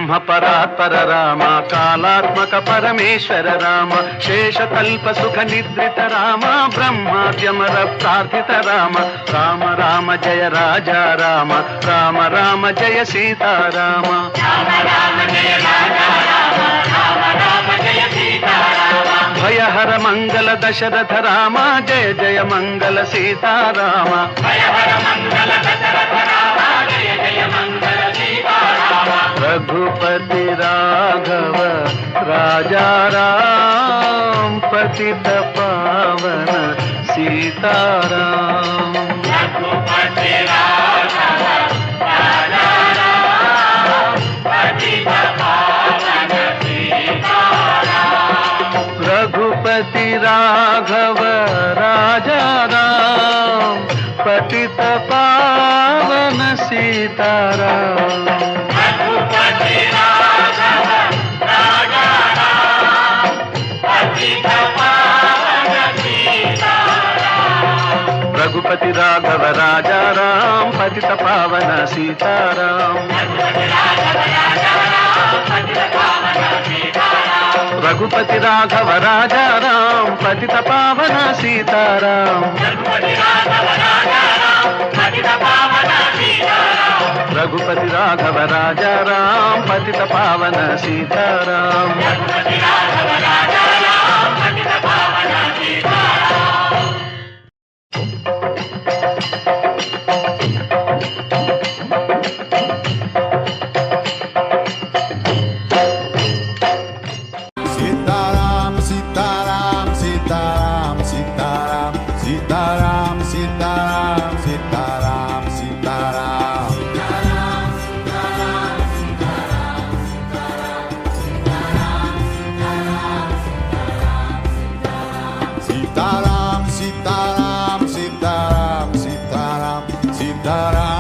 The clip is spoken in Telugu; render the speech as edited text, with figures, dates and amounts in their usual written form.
బ్రహ్మ పరాత్పర రామ, కాలాత్మక పరమేశ్వర రామ, శేషకల్ప సుఖ నిద్రిత రామ, బ్రహ్మాద్యమర ప్రార్థిత రామ. రామ రామ జయ రాజా రామ, రామ రామ జయ సీతారామ. భయహర మంగళ దశరథ రామ, జయ జయ మంగళ సీతారామ. రఘుపతి రాఘవ రాజా రామ, పతిత పావన సీతారామ. రఘుపతి రాఘవ రాజా రామ, పతిత పావన సీతారామ. రఘుపతి రాఘవ రాజా రామ, పతిత పావన సీతారామ. రఘుపతి రాఘవ రాజా రామ, పతిత పావన సీతారామ. రఘుపతి రాఘవ రాజా రామ, పతిత పావన సీతారామ. రఘుపతి రాఘవ రాజా రామ, పతిత పావన Sitarama. Sitaram, Sitaram, Sitaram, Sitaram, Sitaram.